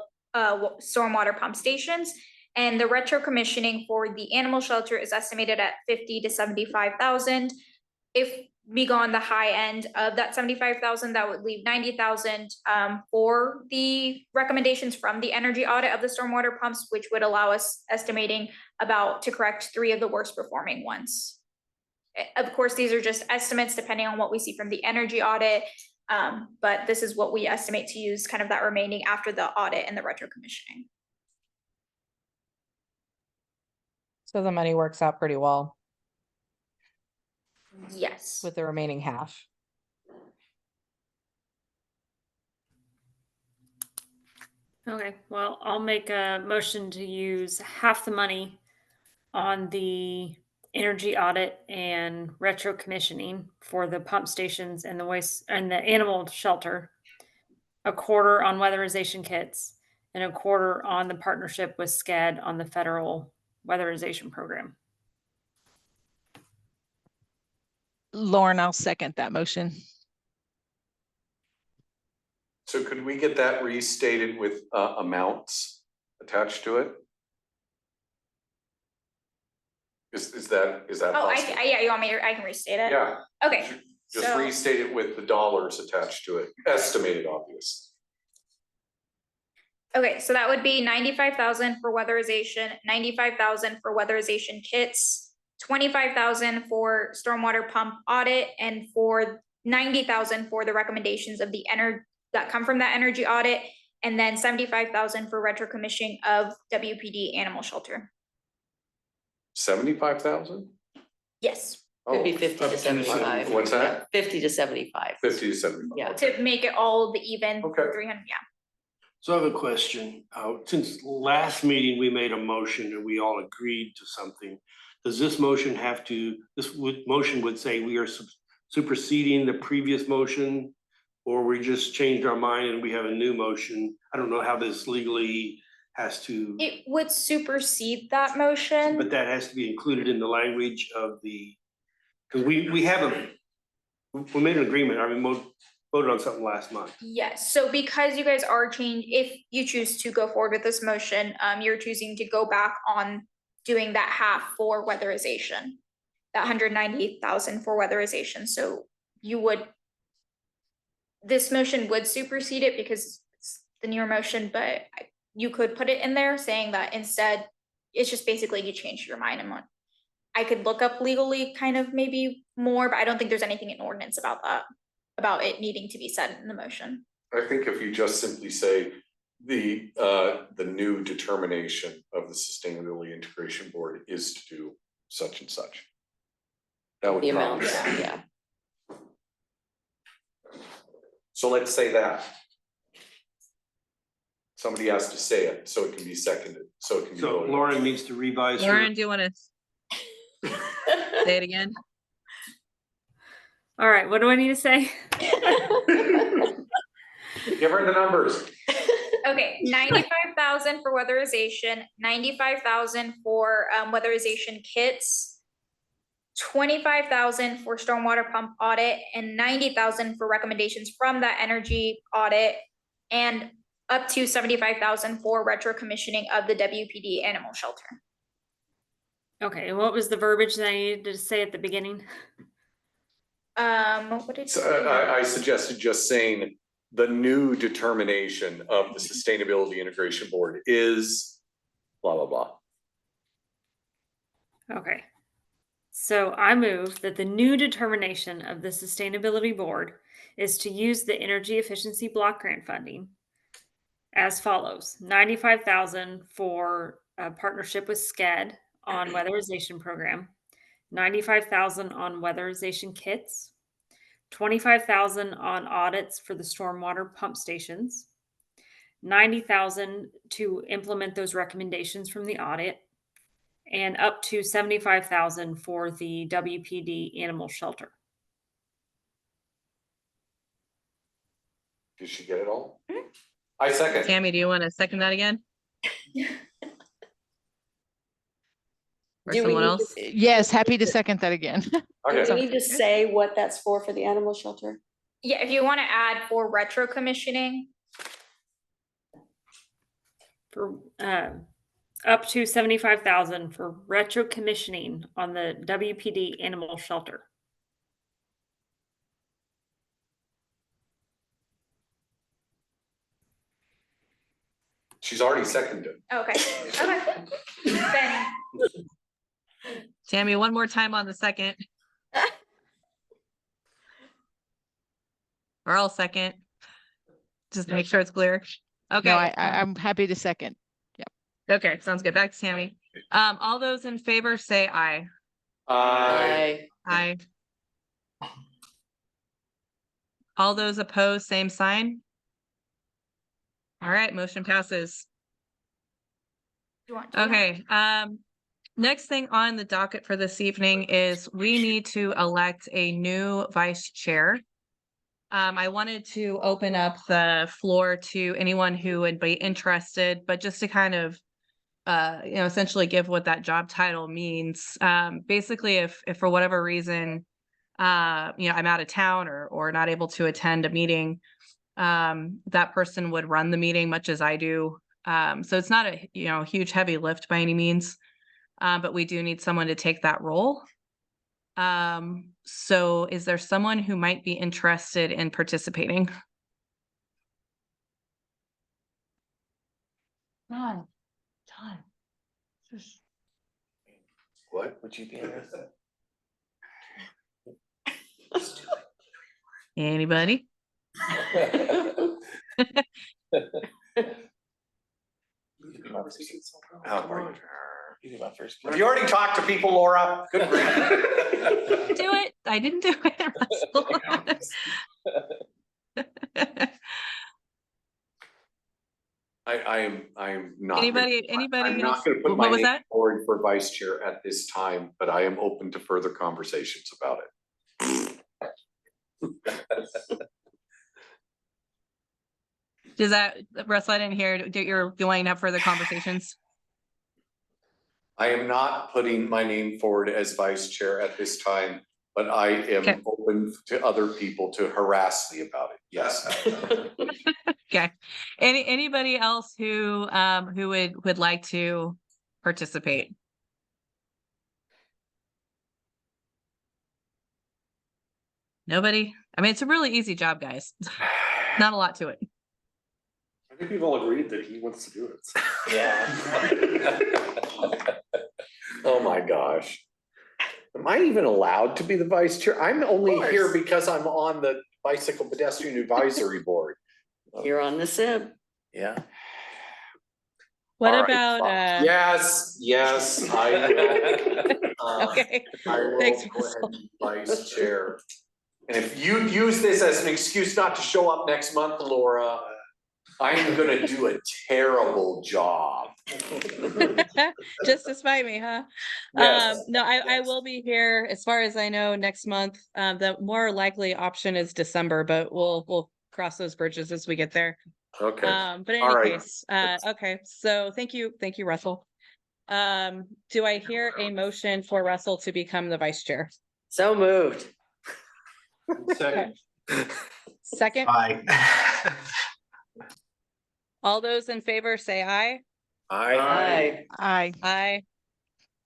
stormwater pump stations. And the retro commissioning for the animal shelter is estimated at 50 to 75,000. If we go on the high end of that 75,000, that would leave 90,000 for the recommendations from the energy audit of the stormwater pumps, which would allow us estimating about to correct 3 of the worst performing ones. Of course, these are just estimates depending on what we see from the energy audit. But this is what we estimate to use kind of that remaining after the audit and the retro commissioning. So the money works out pretty well Yes. with the remaining half. Okay, well, I'll make a motion to use half the money on the energy audit and retro commissioning for the pump stations and the waste and the animal shelter, a quarter on weatherization kits, and a quarter on the partnership with SCED on the federal weatherization program. Lauren, I'll second that motion. So could we get that restated with amounts attached to it? Is that Oh, possible? yeah, you want me to, I can restate it? Yeah, Okay, just so, restate it with the dollars attached to it, estimated, obvious. okay, so that would be 95,000 for weatherization, 95,000 for weatherization kits, 25,000 for stormwater pump audit, and for 90,000 for the recommendations of the that come from that energy audit, and then 75,000 for retro commissioning of WPD animal shelter. 75,000? Yes, Could be 50 to 75. What's that? 50 to 75. 50 to 75. Yeah. to make it all the even Okay. 300, yeah. So I have a question. Since last meeting, we made a motion and we all agreed to something. Does this motion have to, motion would say we are superseding the previous motion? Or we just changed our mind and we have a new motion? I don't know how this legally has to, It would supersede that motion. but that has to be included in the language of the, because we haven't, we made an agreement, I mean, voted on something last month. Yes, so because you guys are if you choose to go forward with this motion, you're choosing to go back on doing that half for weatherization. That 190,000 for weatherization, so you would. This motion would supersede it because it's the newer motion, but you could put it in there saying that instead, it's just basically you changed your mind and what. I could look up legally kind of maybe more, but I don't think there's anything in ordinance about that, about it needing to be said in the motion. I think if you just simply say the new determination of the Sustainability Integration Board is to do such and such. That would The amount, probably, yeah. so let's say that. Somebody has to say it, so it can be seconded, so it can be So voted on. Lauren needs to revise her. Lauren, do you want to say it again? All right, what do I need to say? Give her the numbers. Okay, 95,000 for weatherization, 95,000 for weatherization kits, 25,000 for stormwater pump audit, and 90,000 for recommendations from that energy audit, and up to 75,000 for retro commissioning of the WPD animal shelter. Okay, and what was the verbiage that I needed to say at the beginning? What did So you say? I suggested just saying the new determination of the Sustainability Integration Board is blah, blah, blah. Okay. So I move that the new determination of the Sustainability Board is to use the energy efficiency block grant funding as follows: 95,000 for a partnership with SCED on weatherization program, 95,000 on weatherization kits, 25,000 on audits for the stormwater pump stations, 90,000 to implement those recommendations from the audit, and up to 75,000 for the WPD animal shelter. Did she get it all? I second. Tammy, do you want to second that again? Or Do we someone need else? Yes, happy to second that again. Do Okay. we need to say what that's for the animal shelter? Yeah, if you want to add for retro commissioning, For up to 75,000 for retro commissioning on the WPD animal shelter. She's already seconded. okay, okay. Then Tammy, one more time on the second. Or I'll second. Just to make sure it's clear. Okay. No, I'm happy to second. Yep. Okay, sounds good. Back to Tammy. All those in favor say aye. I Aye. All those opposed, same sign. All right, motion passes. you want to? Okay, next thing on the docket for this evening is we need to elect a new vice chair. I wanted to open up the floor to anyone who would be interested, but just to kind of essentially give what that job title means. Basically, if for whatever reason, I'm out of town or not able to attend a meeting, that person would run the meeting much as I do. So it's not a huge heavy lift by any means, but we do need someone to take that role. So is there someone who might be interested in participating? John. What? Would you be interested? Anybody? Have you already talked to people, Laura? Good grief. Do it. I didn't do it. I am not. Anybody I'm else? not gonna put What my was name that? forward for vice chair at this time, but I am open to further conversations about it. Does that, Russell, I didn't hear, you're wanting to have further conversations? I am not putting my name forward as vice chair at this time, but I am Okay. open to other people to harass me about it. Yes. Okay. Anybody else who would like to participate? Nobody? I mean, it's a really easy job, guys. Not a lot to it. I think we've all agreed that he wants to do it. Yeah. Oh my gosh. Am I even allowed to be the vice chair? I'm only here because I'm on the Bicycle Pedestrian Advisory Board. You're on the SIB. Yeah. What All right, about, Yes, I will. okay, I will Thanks, go ahead Russell. and be vice chair. And if you use this as an excuse not to show up next month, Laura, I'm gonna do a terrible job. Just to spite me, huh? Yes. No, I yes. will be here as far as I know next month. The more likely option is December, but we'll cross those bridges as we get there. Okay, But in all any right. case, okay, so thank you, Russell. Do I hear a motion for Russell to become the vice chair? So moved. Second. Second, Aye. all those in favor say aye. Aye. Aye. Aye.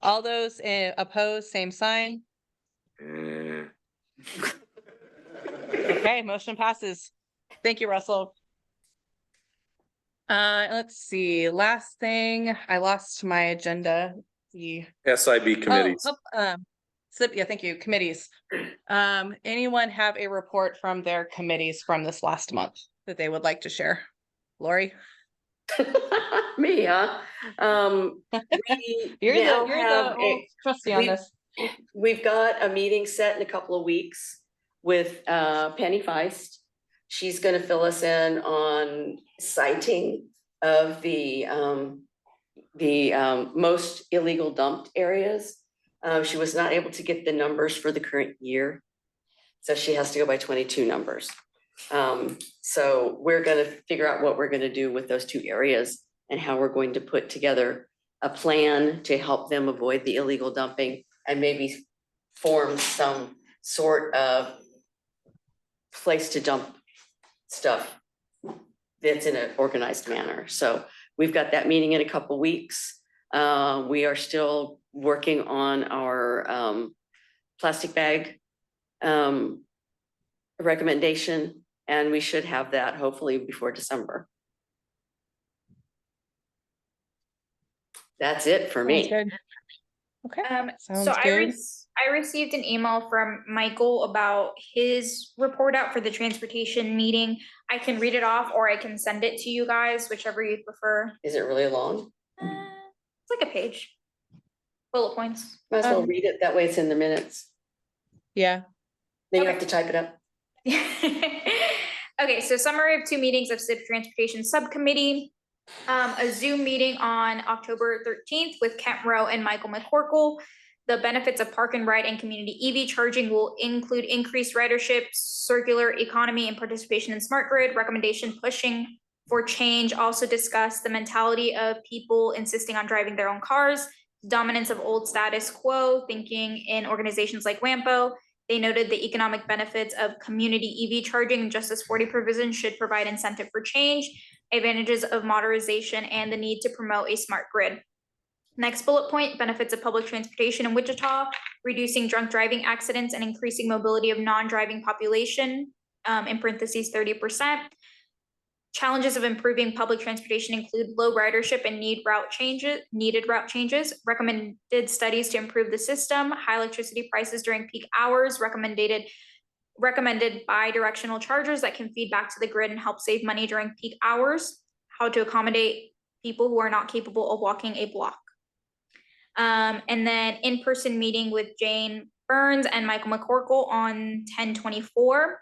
All those opposed, same sign. Okay, motion passes. Thank you, Russell. Let's see, last thing, I lost my agenda. The SIB committees. Yeah, thank you, committees. Anyone have a report from their committees from this last month that they would like to share? Lori? Me, huh? You're now the have old trustee on we- this. We've got a meeting set in a couple of weeks with Penny Feist. She's gonna fill us in on citing of the most illegal dumped areas. She was not able to get the numbers for the current year. So she has to go by 22 numbers. So we're gonna figure out what we're gonna do with those two areas and how we're going to put together a plan to help them avoid the illegal dumping and maybe form some sort of place to dump stuff that's in an organized manner. So we've got that meeting in a couple weeks. We are still working on our plastic bag recommendation, and we should have that hopefully before December. That's it for Sounds me. good. Okay, So sounds good. I received an email from Michael about his report out for the transportation meeting. I can read it off or I can send it to you guys, whichever you prefer. Is it really long? It's like a page. Bullet points. Might as well read it. That way it's in the minutes. Yeah. Then you Okay. have to type it up. Okay, so summary of 2 meetings of SIP Transportation Subcommittee. A Zoom meeting on October 13th with Kent Rowe and Michael McCorkle. The benefits of park and ride and community EV charging will include increased ridership, circular economy, and participation in smart grid. Recommendation pushing for change. Also discuss the mentality of people insisting on driving their own cars, dominance of old status quo, thinking in organizations like WAMPO. They noted the economic benefits of community EV charging and Justice 40 provisions should provide incentive for change, advantages of modernization, and the need to promote a smart grid. Next bullet point, benefits of public transportation in Wichita, reducing drunk driving accidents and increasing mobility of non-driving population, in parentheses 30%. Challenges of improving public transportation include low ridership and needed route changes. Recommended studies to improve the system, high electricity prices during peak hours, recommended bi-directional chargers that can feed back to the grid and help save money during peak hours, how to accommodate people who are not capable of walking a block. And then in-person meeting with Jane Burns and Michael McCorkle on 10/24.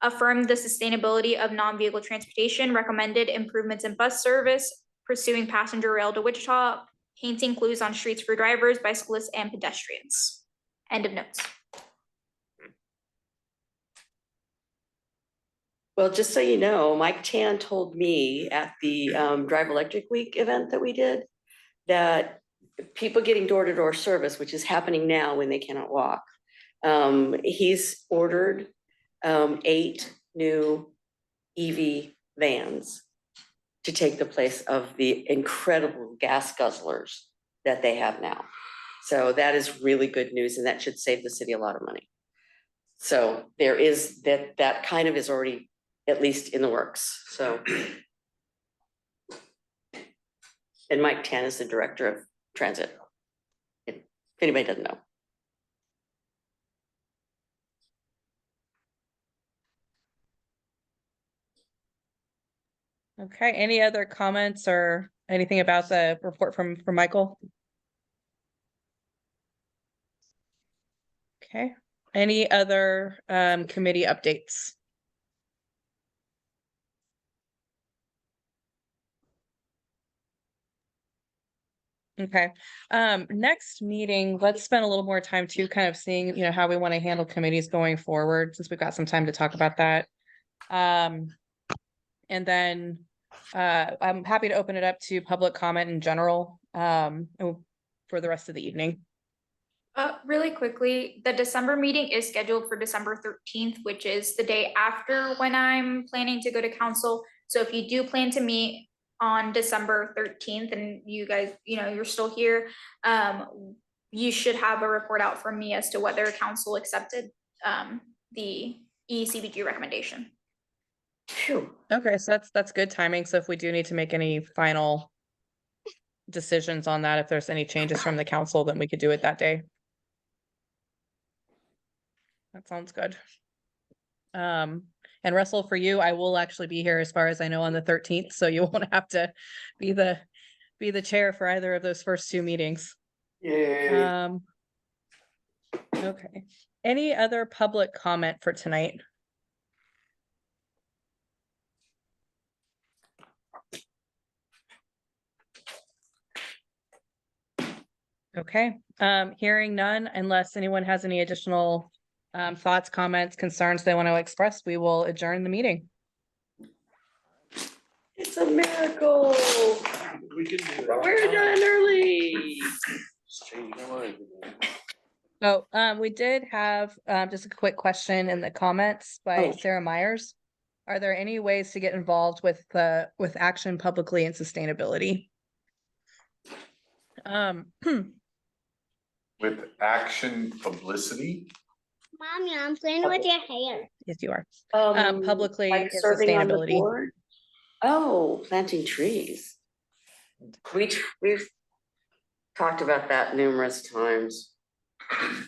Affirmed the sustainability of non-vehicle transportation, recommended improvements in bus service, pursuing passenger rail to Wichita, painting clues on streets for drivers, bicyclists, and pedestrians. End of notes. Well, just so you know, Mike Tan told me at the Drive Electric Week event that we did that people getting door-to-door service, which is happening now when they cannot walk, he's ordered 8 new EV vans to take the place of the incredible gas guzzlers that they have now. So that is really good news, and that should save the city a lot of money. So there is that kind of is already at least in the works, so. And Mike Tan is the director of transit, if anybody doesn't know. Okay, any other comments or anything about the report from Michael? Okay, any other committee updates? Okay, next meeting, let's spend a little more time too, kind of seeing, you know, how we want to handle committees going forward, since we've got some time to talk about that. And then I'm happy to open it up to public comment in general for the rest of the evening. Really quickly, the December meeting is scheduled for December 13th, which is the day after when I'm planning to go to council. So if you do plan to meet on December 13th and you guys, you know, you're still here, you should have a report out from me as to whether council accepted the ECBG recommendation. Phew. Okay, so that's good timing. So if we do need to make any final decisions on that, if there's any changes from the council, then we could do it that day. That sounds good. And Russell, for you, I will actually be here as far as I know on the 13th, so you won't have to be the chair for either of those first two meetings. Yay. Okay. Any other public comment for tonight? Okay, hearing none, unless anyone has any additional thoughts, comments, concerns they want to express, we will adjourn the meeting. It's a miracle. We can do it. We're done early. Oh, we did have just a quick question in the comments by Oh. Sarah Myers. Are there any ways to get involved with action publicly and sustainability? With action publicity, Mommy, I'm playing with your hair. Yes, you are. Um, Publicly like and serving on the sustainability. board? Oh, planting trees. We've talked about that numerous times.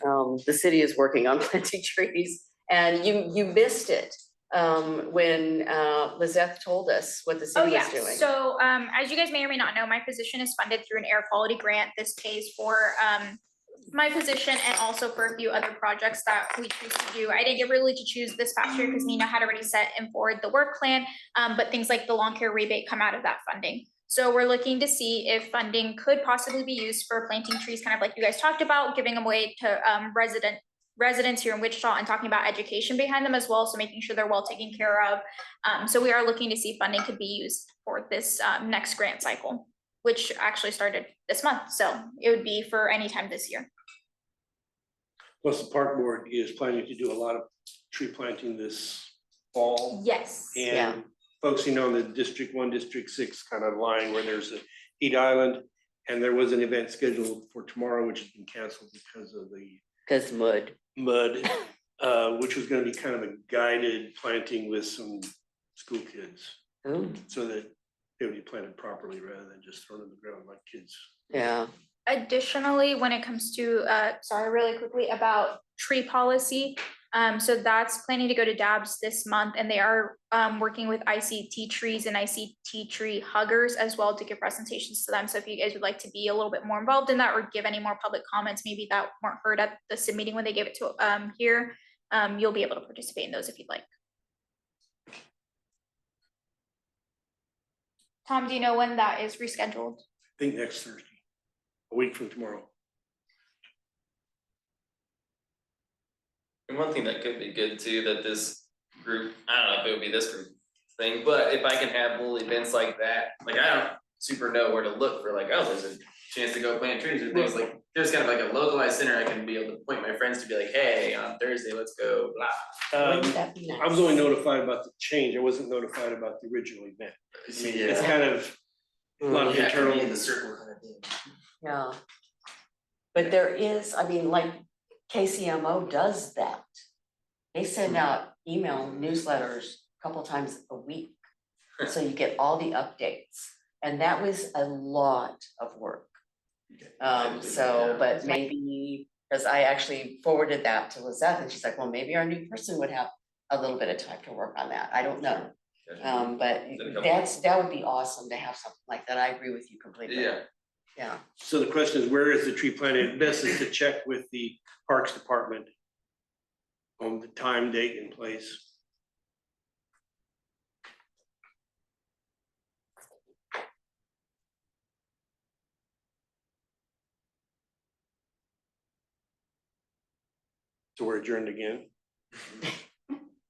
The city is working on planting trees, and you missed it when Lizette told us what the Oh, city yeah. was doing. So, as you guys may or may not know, my position is funded through an air quality grant. This pays for, my position and also for a few other projects that we choose to do. I didn't get really to choose this past year because Nina had already set and forward the work plan, but things like the lawn care rebate come out of that funding. So we're looking to see if funding could possibly be used for planting trees, kind of like you guys talked about, giving them away to residents here in Wichita and talking about education behind them as well, so making sure they're well taken care of. So we are looking to see if funding could be used for this next grant cycle, which actually started this month, so it would be for any time this year. Plus, the park board is planning to do a lot of tree planting this fall. Yes. And focusing on the District 1, District 6 kind of line where there's a heat island. And there was an event scheduled for tomorrow, which has been canceled because of the Because mud. which was gonna be kind of a guided planting with some school kids. Ooh, So that it would be planted properly rather than just thrown in the ground like kids. yeah. Additionally, when it comes to, sorry, really quickly about tree policy. So that's planning to go to DABS this month, and they are working with ICT trees and ICT tree huggers as well to give presentations to them. So if you guys would like to be a little bit more involved in that or give any more public comments, maybe that weren't heard at the SIB meeting when they gave it to here, you'll be able to participate in those if you'd like. Tom, do you know when that is rescheduled? I think next Thursday, a week from tomorrow. And one thing that could be good too, that this group, I don't know if it would be this group thing, but if I can have little events like that, like I don't super know where to look for like, oh, there's a chance to go plant trees or things like, there's kind of like a localized center I can be able to point my friends to be like, hey, on Thursday, let's go, blah. Wouldn't that be I was nice? only notified about the change. I wasn't notified about the original event. I mean, it's kind of a lot of Yeah, it can be internal. in the circle kind of thing. Yeah. But there is, I mean, like KCMO does that. They send out email newsletters a couple times a week. So you get all the updates. And that was a lot of work. So, but maybe, because I actually forwarded that to Lizette and she's like, well, maybe our new person would have a little bit of time to work on that. I don't know. But that would be awesome to have something like that. I agree with you completely. Yeah. Yeah. So the question is, where is the tree planting? Best is to check with the Parks Department on the time, date, and place. So we're adjourned again.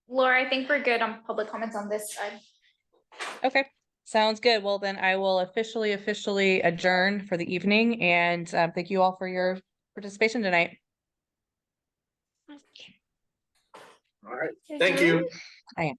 Laura, I think we're good on public comments on this side. Okay, sounds good. Well, then I will officially adjourn for the evening and thank you all for your participation tonight. All right, thank you. I am.